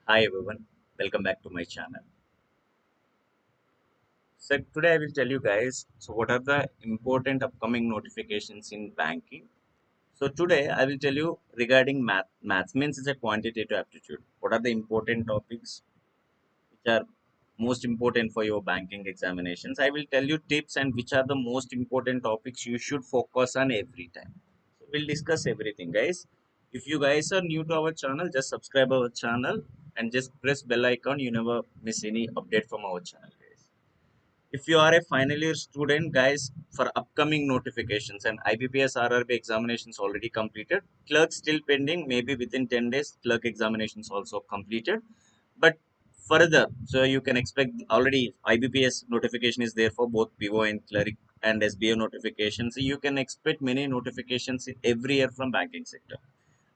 Hi everyone, welcome back to my channel. So today I will tell you guys what are the important upcoming notifications in banking. So today I will tell you regarding maths means it's a quantitative aptitude. What are the important topics which are most important for your banking examinations? I will tell you tips and which are the most important topics you should focus on every time. So we'll discuss everything, guys. If you guys are new to our channel, just subscribe our channel and just press bell icon. You never miss any update from our channel, guys. If you are a final year student, guys, for upcoming notifications and IBPS RRB examinations already completed, clerk still pending, maybe within 10 days, clerk examinations also completed. But further, so you can expect already IBPS notification is there for both PO and cleric and SBA notifications. So you can expect many notifications every year from banking sector.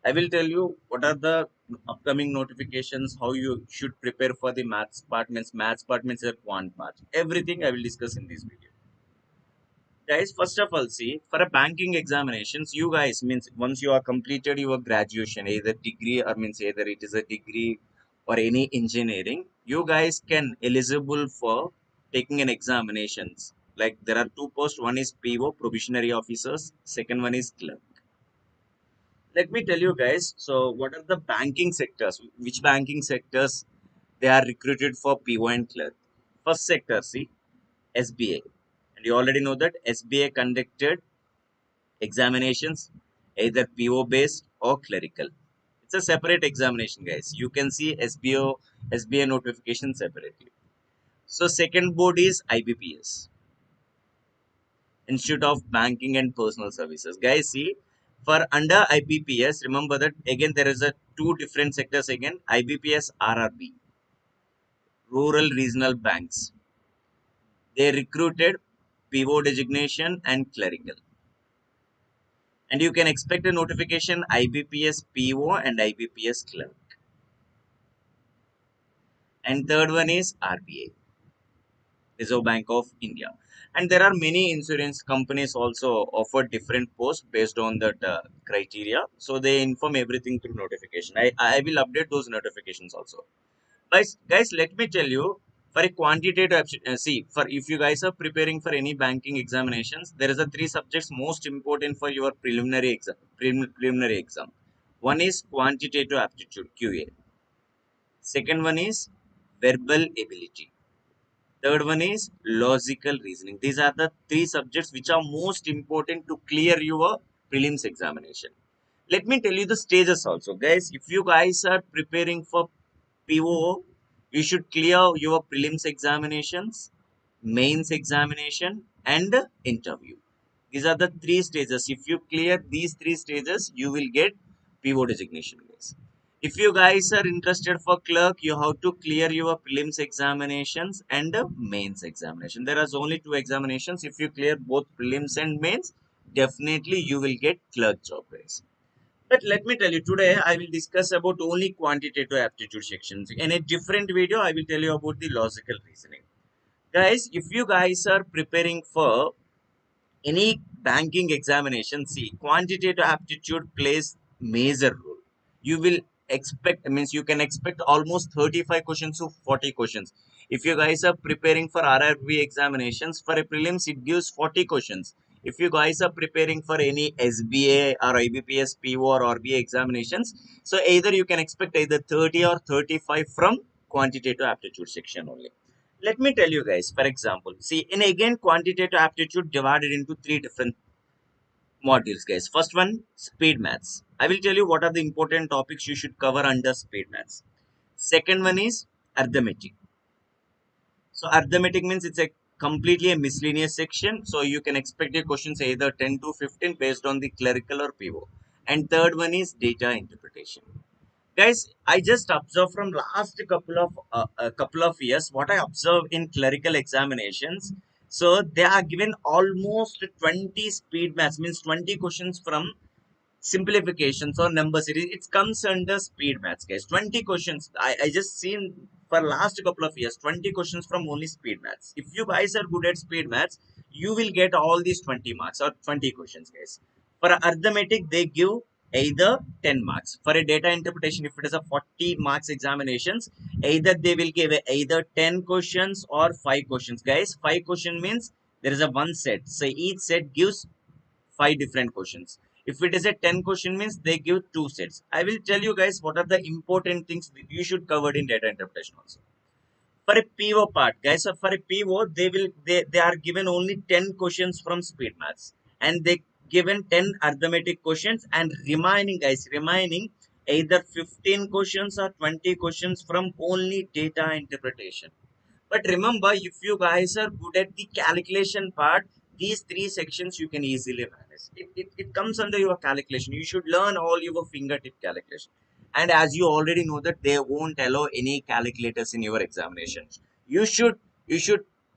I will tell you what are the upcoming notifications, how you should prepare for the maths part means a quant part. Everything I will discuss in this video. Guys, first of all, see, for a banking examinations, you guys means once you are completed your graduation, either degree or means either it is a degree or any engineering, you guys can eligible for taking an examinations. Like there are two posts, one is PO, probationary officers, second one is clerk. Let me tell you guys, so what are the banking sectors, which banking sectors they are recruited for PO and clerk. First sector, see, SBA, and you already know that SBA conducted examinations either PO based or clerical. It's a separate examination, guys. You can see SBA notification separately. So second board is IBPS, Institute of Banking and Personal Services. Guys, see, for under IBPS, remember that again there is a two different sectors again. IBPS RRB, Rural Regional Banks. They recruited PO designation and clerical. And you can expect a notification IBPS PO and IBPS clerk. And third one is RBA, Reserve Bank of India. And there are many insurance companies also offer different posts based on that criteria. So they inform everything through notification. I will update those notifications also. Guys, let me tell you, for a see, for if you guys are preparing for any banking examinations, there is a three subjects most important for your preliminary exam. One is quantitative aptitude QA. Second one is verbal ability. Third one is logical reasoning. These are the three subjects which are most important to clear your prelims examination. Let me tell you the stages also, guys. If you guys are preparing for PO, you should clear your prelims examinations, mains examination, and interview. These are the three stages. If you clear these three stages, you will get PO designation, guys. If you guys are interested for clerk, you have to clear your prelims examinations and mains examination. There are only two examinations. If you clear both prelims and mains, definitely you will get clerk job, guys. But let me tell you, today I will discuss about only quantitative aptitude sections. In a different video, I will tell you about the logical reasoning. Guys, if you guys are preparing for any banking examination, see, quantitative aptitude plays major role. You will expect, means you can expect almost 35 questions to 40 questions. If you guys are preparing for RRB examinations, for a prelims it gives 40 questions. If you guys are preparing for any SBA or IBPS PO or RBA examinations, so either you can expect either 30 or 35 from quantitative aptitude section only. Let me tell you guys, for example, see, in again quantitative aptitude divided into three different modules, guys. First one, speed maths. I will tell you what are the important topics you should cover under speed maths. Second one is arithmetic. So arithmetic means it's a completely a miscellaneous section, so you can expect your questions either 10 to 15 based on the clerical or PO. And third one is data interpretation. Guys, I just observed from last couple of years what I observed in clerical examinations. So they are given almost 20 speed maths, means 20 questions from simplifications or numbers. It comes under speed maths, guys. 20 questions I just seen for last couple of years, 20 questions from only speed maths. If you guys are good at speed maths, you will get all these 20 marks or 20 questions, guys. For arithmetic they give either 10 marks. For a data interpretation, if it is a 40 marks examinations, either they will give either 10 questions or 5 questions. Guys, 5 question means there is a one set. So each set gives 5 different questions. If it is a 10 question means they give 2 sets. I will tell you guys what are the important things that you should cover in data interpretation also. For a PO part, guys, so for a PO, they are given only 10 questions from speed maths, and they given 10 arithmetic questions, and remaining, guys, remaining either 15 questions or 20 questions from only data interpretation. But remember, if you guys are good at the calculation part, these three sections you can easily manage. It comes under your calculation. You should learn all your fingertip calculation. And as you already know that they won't allow any calculators in your examinations. You should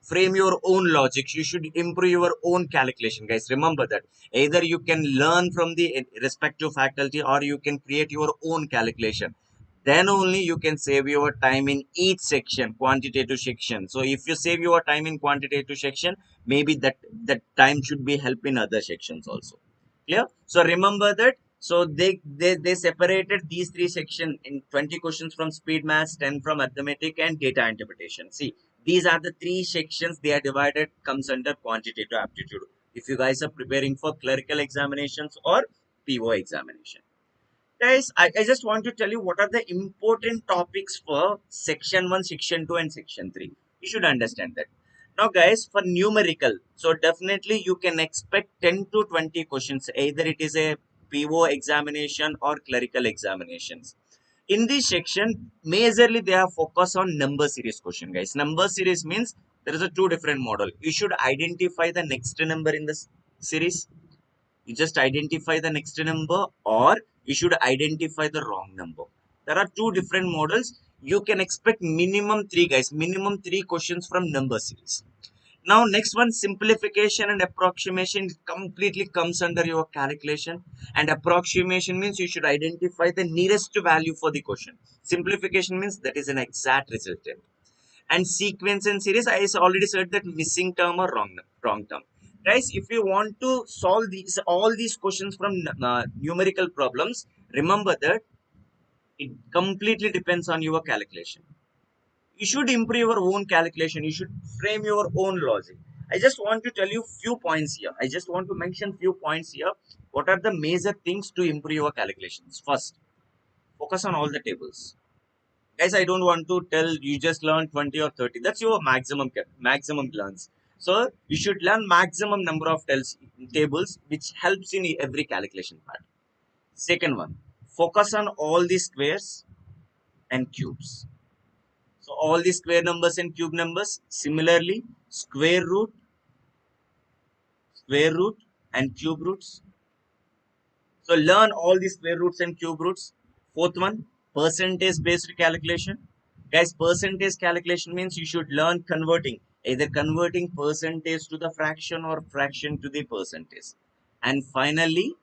frame your own logics. You should improve your own calculation, guys. Remember that either you can learn from the respective faculty or you can create your own calculation, then only you can save your time in each section, quantitative section. So if you save your time in quantitative section, maybe that time should be help in other sections also. Clear? So remember that. So they separated these three sections in 20 questions from speed maths, 10 from arithmetic, and data interpretation. See, these are the three sections they are divided, comes under quantitative aptitude, if you guys are preparing for clerical examinations or PO examination. Guys, I just want to tell you what are the important topics for section 1, section 2, and section 3. You should understand that. Now, guys, for numerical, so definitely you can expect 10 to 20 questions, either it is a PO examination or clerical examinations. In this section, majorly they are focused on number series question, guys. Number series means there is a two different model. You should identify the next number in the series. You just identify the next number, or you should identify the wrong number. There are two different models. You can expect minimum three, guys, minimum three questions from number series. Now next one, simplification and approximation, completely comes under your calculation. And approximation means you should identify the nearest value for the question. Simplification means that is an exact resultant. And sequence and series, I already said that missing term or wrong term. Guys, if you want to solve these all these questions from numerical problems, remember that it completely depends on your calculation. You should improve your own calculation. You should frame your own logic. I just want to tell you few points here. I just want to mention few points here. What are the major things to improve your calculations? First, focus on all the tables. Guys, I don't want to tell you just learn 20 or 30. That's your maximum learns. So you should learn maximum number of tables, which helps in every calculation part. Second one, focus on all the squares and cubes. So all the square numbers and cube numbers. Similarly, square root and cube roots. So learn all the square roots and cube roots. Fourth one, percentage based calculation. Guys, percentage calculation means you should learn converting, either converting percentage to the fraction or fraction to the percentage. And finally,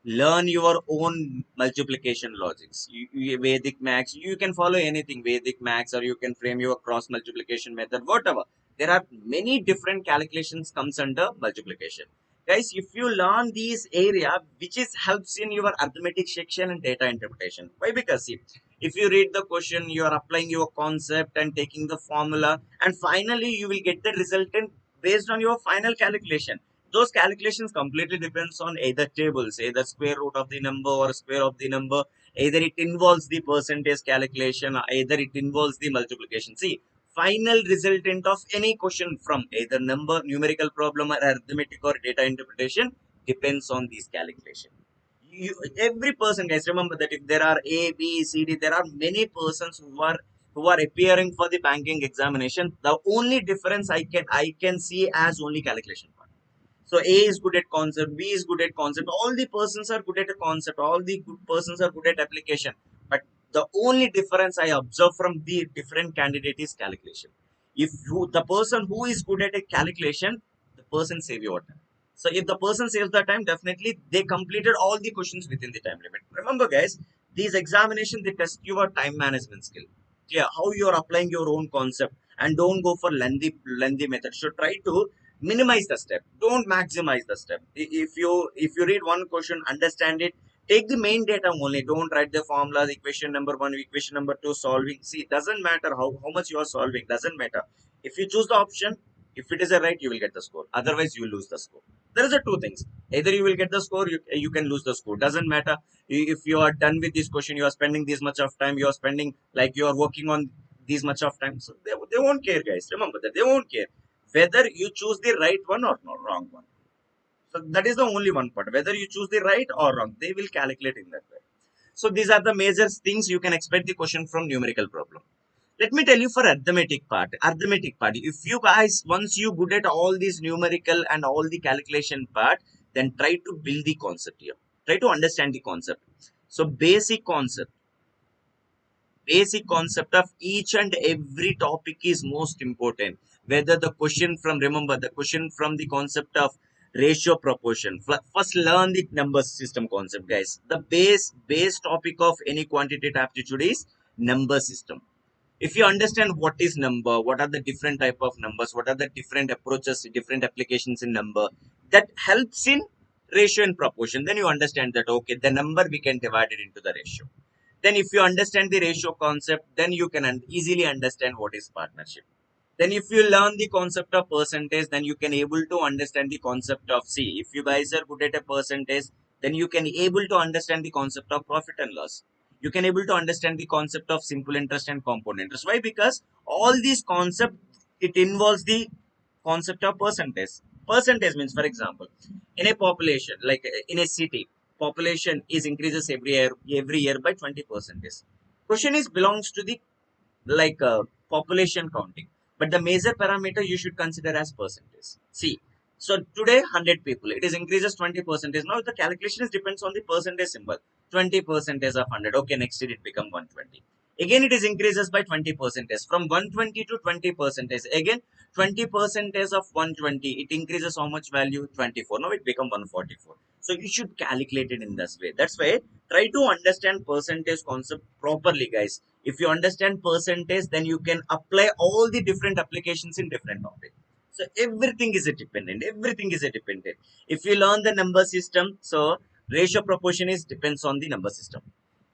learn your own multiplication logics. Vedic max, you can follow anything, Vedic max, or you can frame your cross multiplication method, whatever. There are many different calculations comes under multiplication. Guys, if you learn these area, which is helps in your arithmetic section and data interpretation. Why? Because see, if you read the question, you are applying your concept and taking the formula, and finally you will get the resultant based on your final calculation. Those calculations completely depends on either tables, either square root of the number or square of the number. Either it involves the percentage calculation, or either it involves the multiplication. See, final resultant of any question from either numerical problem, or arithmetic, or data interpretation depends on these calculation. Every person, guys, remember that if there are A, B, C, D, there are many persons who are appearing for the banking examination. The only difference I can see as only calculation part. So A is good at concept, B is good at concept. All the persons are good at a concept. All the good persons are good at application. But the only difference I observe from the different candidate is calculation. If the person who is good at a calculation, the person save your time. So if the person saves the time, definitely they completed all the questions within the time limit. Remember, guys, these examinations they test your time management skill. Yeah, how you are applying your own concept, and don't go for lengthy method. So try to minimize the step, don't maximize the step. If you read one question, understand it, Take the main data only. Don't write the formulas, equation number one, equation number two, solving. See, doesn't matter how much you are solving, doesn't matter. If you choose the option, if it is a right, you will get the score. Otherwise, you will lose the score. There is a two things. Either you will get the score, you can lose the score. Doesn't matter. If you are done with this question, you are spending this much of time, you are spending like you are working on this much of time. So they won't care, guys. Remember that they won't care whether you choose the right one or not wrong one. So that is the only one part. Whether you choose the right or wrong, they will calculate in that way. So these are the major things you can expect the question from numerical problem. Let me tell you for arithmetic part. Arithmetic part. If you guys once you good at all these numerical and all the calculation part, then try to build the concept here. Try to understand the concept. So basic concept of each and every topic is most important. Whether the question from, remember the question from the concept of ratio proportion. First learn the number system concept, guys. The base topic of any quantitative aptitude is number system. If you understand what is number, what are the different type of numbers, what are the different approaches, different applications in number, that helps in ratio and proportion, then you understand that okay, the number we can divide it into the ratio. Then if you understand the ratio concept, then you can easily understand what is partnership. Then if you learn the concept of percentage, then you can able to understand the concept of, see, if you guys are good at a percentage, then you can able to understand the concept of profit and loss. You can able to understand the concept of simple interest and compound interest. Why? Because all these concept, it involves the concept of percentage. Percentage means, for example, in a population, like in a city, population is increases every year by 20%. Question is belongs to the like population counting, but the major parameter you should consider as percentage. See, so today 100 people, it is increases 20%. Now the calculation is depends on the percentage symbol. 20% of 100, okay, next year it become 120. Again it is increases by 20%, from 120 to 20%. Again 20% of 120, it increases how much value? 24. Now it become 144. So you should calculate it in this way. That's why try to understand percentage concept properly, guys. If you understand percentage, then you can apply all the different applications in different topic. So everything is a dependent. Everything is a dependent. If you learn the number system, so ratio proportion is depends on the number system.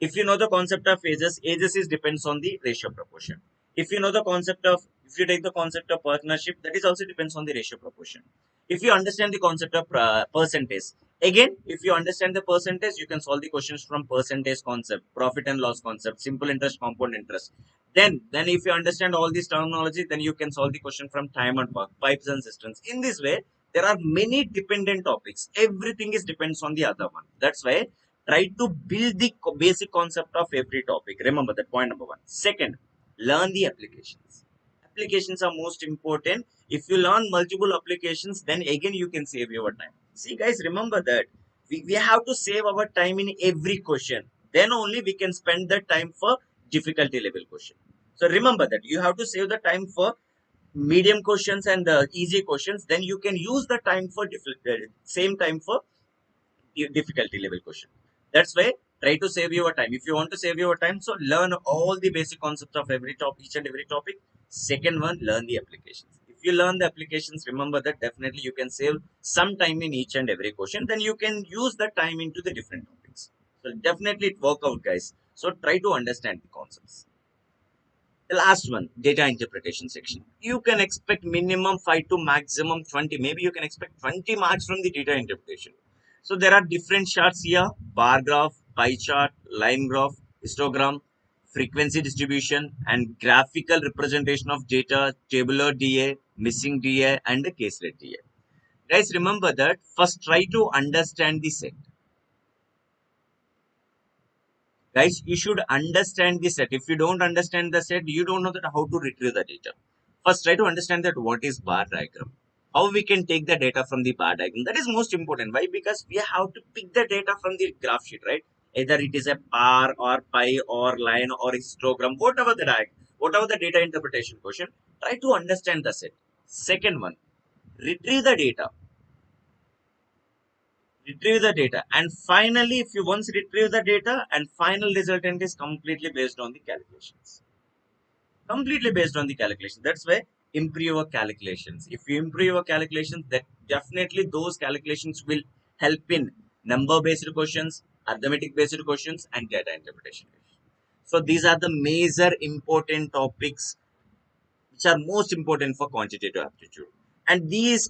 If you know the concept of ages, ages is depends on the ratio proportion. If you know the concept of, if you take the concept of partnership, that is also depends on the ratio proportion. If you understand the concept of percentage, again, if you understand the percentage, you can solve the questions from percentage concept, profit and loss concept, simple interest, compound interest. Then if you understand all these terminology, then you can solve the question from time and work, pipes and systems. In this way, there are many dependent topics. Everything is depends on the other one. That's why try to build the basic concept of every topic. Remember that point number one. Second, learn the applications. Applications are most important. If you learn multiple applications, then again you can save your time. See, guys, remember that we have to save our time in every question. Then only we can spend the time for difficulty level question. So remember that you have to save the time for medium questions and easy questions. Then you can use the time for same time for difficulty level question. That's why try to save your time. If you want to save your time, so learn all the basic concepts of every topic, each and every topic. Second one, learn the applications. If you learn the applications, remember that definitely you can save some time in each and every question. Then you can use the time into the different topics. So definitely it work out, guys. So try to understand the concepts. The last one, data interpretation section. You can expect minimum 5 to maximum 20. Maybe you can expect 20 marks from the data interpretation. So there are different charts here: bar graph, pie chart, line graph, histogram, frequency distribution, and graphical representation of data, tabular DA, missing DA, and the caselet DA. Guys, remember that first try to understand the set. Guys, you should understand the set. If you don't understand the set, you don't know that how to retrieve the data. First, try to understand that what is bar diagram. How we can take the data from the bar diagram. That is most important. Why? Because we have to pick the data from the graph sheet, right? Either it is a bar or pie or line or histogram, whatever the diagram, whatever the data interpretation question, try to understand the set. Second one, retrieve the data. Retrieve the data, and finally if you once retrieve the data, and final resultant is completely based on the calculations, completely based on the calculation. That's why improve your calculations. If you improve your calculations, that definitely those calculations will help in number based questions, arithmetic based questions, and data interpretation questions. So these are the major important topics which are most important for quantitative aptitude. And these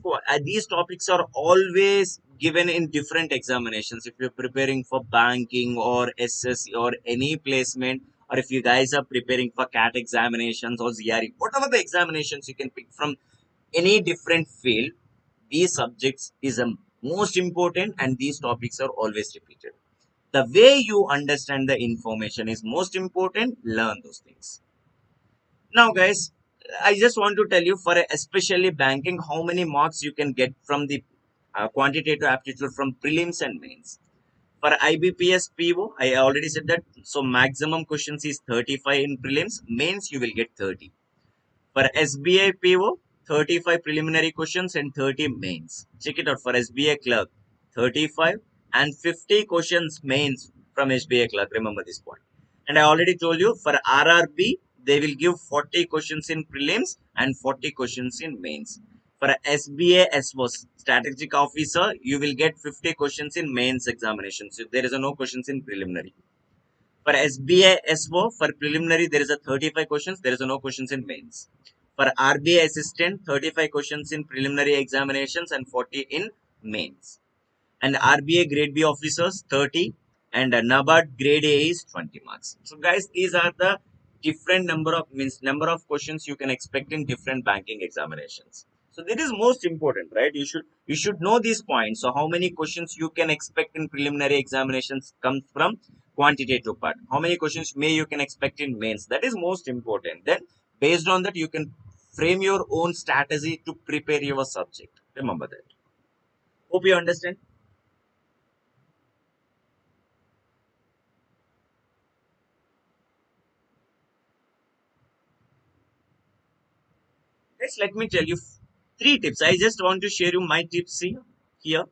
topics are always given in different examinations. If you're preparing for banking or SSC or any placement, or if you guys are preparing for CAT examinations or ZRE, whatever the examinations you can pick from any different field, these subjects is a most important, and these topics are always repeated. The way you understand the information is most important. Learn those things. Now, guys, I just want to tell you for especially banking, how many marks you can get from the quantitative aptitude from prelims and mains. For IBPS PO, I already said that. So maximum questions is 35 in prelims, mains you will get 30. For SBI PO, 35 preliminary questions and 30 mains. Check it out for SBI clerk, 35 and 50 questions mains from SBI clerk. Remember this point. And I already told you for RRB, they will give 40 questions in prelims and 40 questions in mains. For SBA SWO, strategic officer, you will get 50 questions in mains examination. So there is no questions in preliminary. For SBI SO, for preliminary, there is a 35 questions. There is no questions in mains. For RBI assistant, 35 questions in preliminary examinations and 40 in mains. And RBI grade B officers, 30. And NABARD grade A is 20 marks. So guys, these are the different number of questions you can expect in different banking examinations. So that is most important, right? You should know these points. So how many questions you can expect in preliminary examinations comes from quantitative part. How many questions may you can expect in mains? That is most important. Then based on that, you can frame your own strategy to prepare your subject. Remember that. Hope you understand. Guys, let me tell you three tips. I just want to share you my tips here.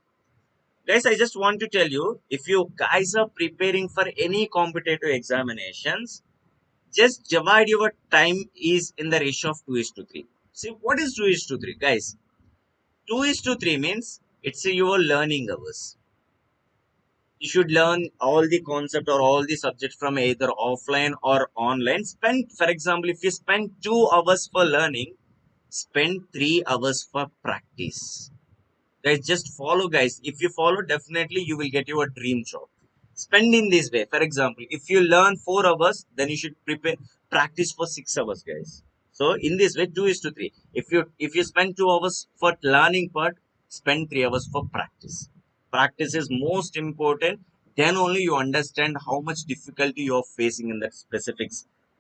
Guys, I just want to tell you, if you guys are preparing for any competitive examinations, just divide your time is in the ratio of 2 is to 3. See, what is 2 is to 3? Guys, 2 is to 3 means it's your learning hours. You should learn all the concept or all the subjects from either offline or online. Spend, for example, if you spend 2 hours for learning, spend 3 hours for practice. Guys, just follow, guys. If you follow, definitely you will get your dream job. Spend in this way. For example, if you learn 4 hours, then you should practice for 6 hours, guys. So in this way, 2 is to 3. If you spend 2 hours for learning part, spend 3 hours for practice. Practice is most important. Then only you understand how much difficulty you are facing in that specific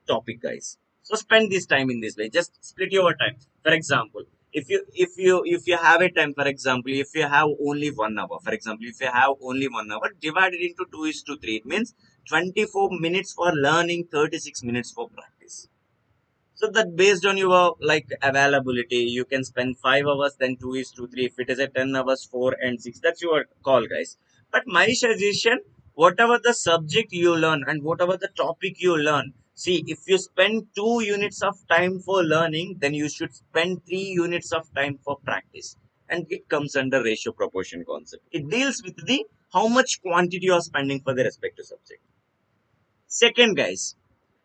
topic, guys. So spend this time in this way. Just split your time. For example, if you have a time, for example, if you have only 1 hour, for example, if you have only 1 hour, divide it into 2 is to 3. It means 24 minutes for learning, 36 minutes for practice. So that based on your like availability, you can spend 5 hours, then 2 is to 3. If it is a 10 hours, 4 and 6, that's your call, guys. But my suggestion, whatever the subject you learn and whatever the topic you learn, see, if you spend 2 units of time for learning, then you should spend 3 units of time for practice. And it comes under ratio proportion concept. It deals with the how much quantity you are spending for the respective subject. Second, guys,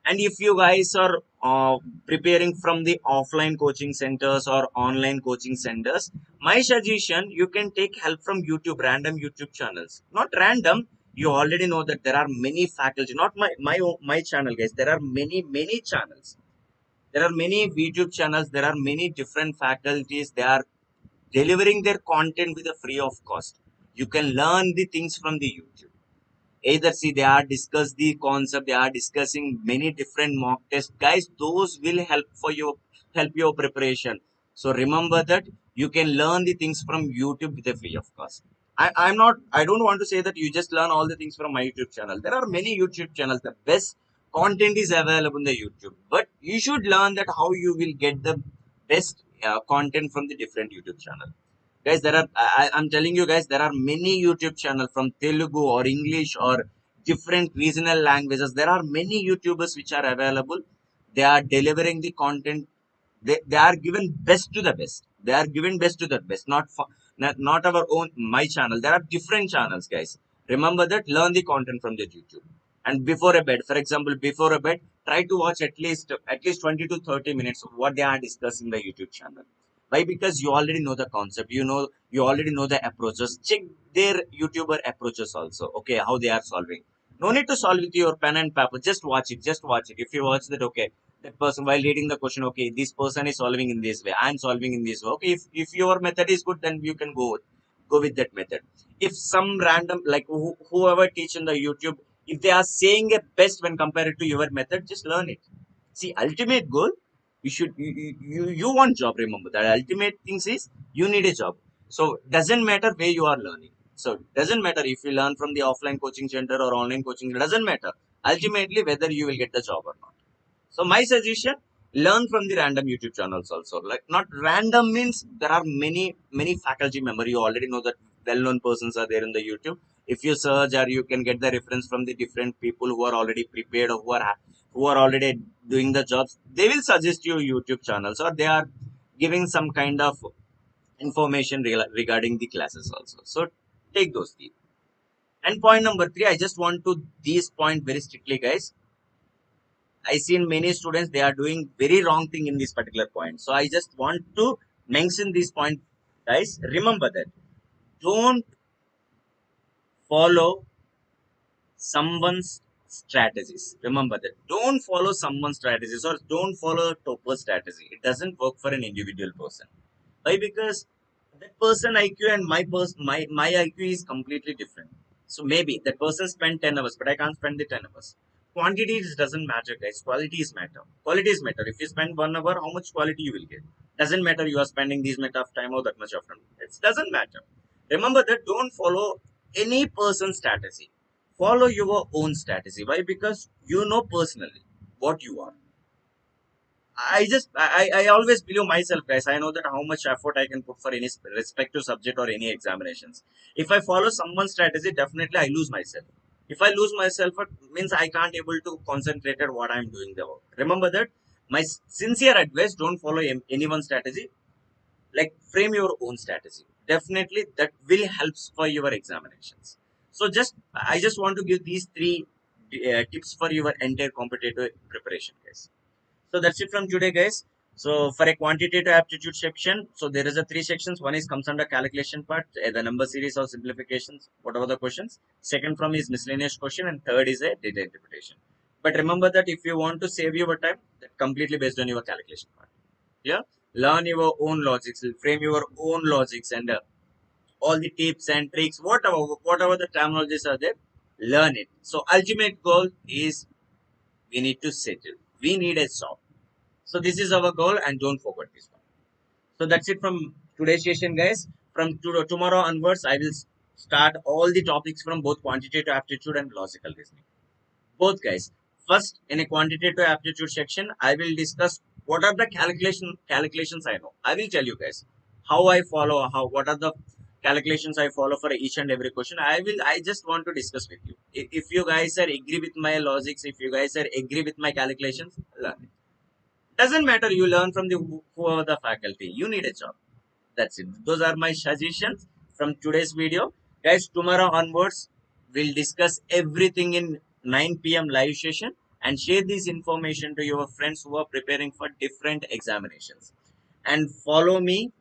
and if you guys are preparing from the offline coaching centers or online coaching centers, my suggestion, you can take help from YouTube, random YouTube channels. Not random, you already know that there are many faculty, not my channel, guys. There are many channels. There are many YouTube channels. There are many different faculties. They are delivering their content with a free of cost. You can learn the things from the YouTube. Either see they are discuss the concept, they are discussing many different mock tests, guys. Those will help your preparation. So remember that you can learn the things from YouTube with a free of cost. I don't want to say that you just learn all the things from my YouTube channel. There are many YouTube channels. The best content is available in the YouTube, but you should learn that how you will get the best content from the different YouTube channel. Guys, I'm telling you guys, there are many YouTube channels from Telugu or English or different regional languages. There are many YouTubers which are available. They are delivering the content. They are given best to the best. They are given best to the best, not our own my channel. There are different channels, guys. Remember that, learn the content from the YouTube. And before a bed, for example, before a bed, try to watch at least 20 to 30 minutes of what they are discussing in the YouTube channel. Why? Because you already know the concept, you already know the approaches. Check their YouTuber approaches also. Okay, how they are solving. No need to solve with your pen and paper. Just watch it. Just watch it. If you watch that, okay, that person while reading the question, okay, this person is solving in this way. I'm solving in this way. Okay, if your method is good, then you can go with that method. If some random, like whoever teach in the YouTube, if they are saying a best when compared to your method, just learn it. See, ultimate goal, you want job. Remember that ultimate things is you need a job. So doesn't matter where you are learning. So doesn't matter if you learn from the offline coaching center or online coaching. It doesn't matter ultimately whether you will get the job or not. So my suggestion, learn from the random YouTube channels also. Like, not random means there are many faculty member. You already know that well-known persons are there in the YouTube. If you search, or you can get the reference from the different people who are already prepared, or who are already doing the jobs. They will suggest you YouTube channels, or they are giving some kind of information regarding the classes also. So take those things. And point number three, I just want to these point very strictly, guys. I seen many students, they are doing very wrong thing in this particular point. So I just want to mention this point, guys. Remember that. Don't follow someone's strategies. Remember that. Don't follow someone's strategies, or don't follow a topper strategy. It doesn't work for an individual person. Why? Because that person IQ and my IQ is completely different. So maybe that person spent 10 hours, but I can't spend the 10 hours. Quantity doesn't matter, guys. Quality is matter. Quality is matter. If you spend 1 hour, how much quality you will get? Doesn't matter you are spending this much of time or that much of time. It doesn't matter. Remember that, don't follow any person's strategy. Follow your own strategy. Why? Because you know personally what you are. I always believe myself, guys. I know that how much effort I can put for any respective subject or any examinations. If I follow someone's strategy, definitely I lose myself. If I lose myself, it means I can't able to concentrate at what I'm doing the work. Remember that, my sincere advice: don't follow anyone's strategy. Like, frame your own strategy. Definitely that will helps for your examinations. So I just want to give these three tips for your entire competitive preparation, guys. So that's it from today, guys. So for a quantitative aptitude section, so there is a three sections. One is comes under calculation part, the number series or simplifications, whatever the questions. Second from is miscellaneous question, and third is a data interpretation. But remember that if you want to save your time, that completely based on your calculation part. Yeah, learn your own logics, frame your own logics, and all the tips and tricks, whatever the terminologies are there, learn it. So ultimate goal is we need to settle. We need a job. So this is our goal, and don't forget this one. So that's it from today's session, guys. From tomorrow onwards, I will start all the topics from both quantitative aptitude and logical reasoning. Both, guys. First, in a quantitative aptitude section, I will discuss what are the calculations I know. I will tell you guys how I follow, what are the calculations I follow for each and every question. I just want to discuss with you. If you guys are agree with my logics, if you guys are agree with my calculations, learn it. Doesn't matter, you learn from the whoever the faculty. You need a job. That's it. Those are my suggestions from today's video. Guys, tomorrow onwards, we'll discuss everything in 9 p.m. live session, and share this information to your friends who are preparing for different examinations. And follow me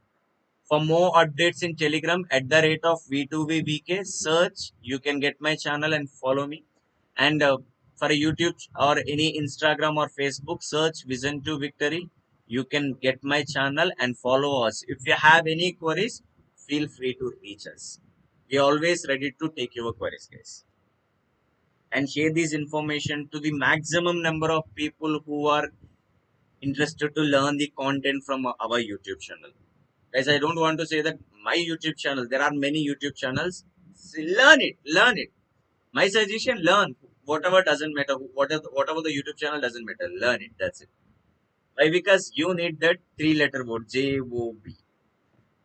for more updates in Telegram at the rate of V2VBK. Search, you can get my channel and follow me. And for a YouTube or any Instagram or Facebook, search Vision to Victory. You can get my channel and follow us. If you have any queries, feel free to reach us. We are always ready to take your queries, guys. And share this information to the maximum number of people who are interested to learn the content from our YouTube channel. Guys, I don't want to say that my YouTube channel, there are many YouTube channels. Learn it, learn it. My suggestion, learn. Whatever doesn't matter, whatever the YouTube channel doesn't matter, learn it. That's it. Why? Because you need that three-letter word, JOB.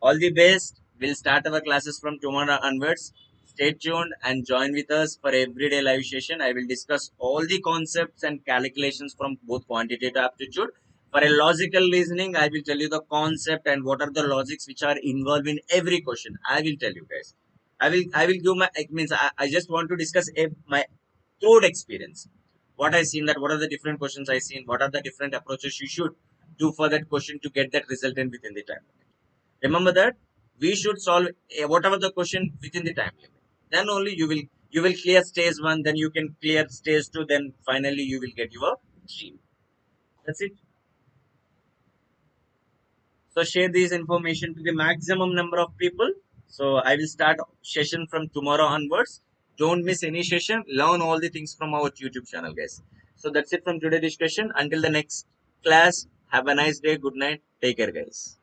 All the best. We'll start our classes from tomorrow onwards. Stay tuned and join with us for everyday live session. I will discuss all the concepts and calculations from both quantitative aptitude. For a logical reasoning, I will tell you the concept and what are the logics which are involved in every question. I will tell you, guys. I will give my, it means I just want to discuss my through experience. What I seen, that what are the different questions I seen, what are the different approaches you should do for that question to get that result in within the time. Remember that we should solve whatever the question within the time limit. Then only you will clear stage one, then you can clear stage two, then finally you will get your dream. That's it. So share this information to the maximum number of people. So I will start session from tomorrow onwards. Don't miss any session. Learn all the things from our YouTube channel, guys. So that's it from today's discussion. Until the next class. Have a nice day. Good night. Take care, guys.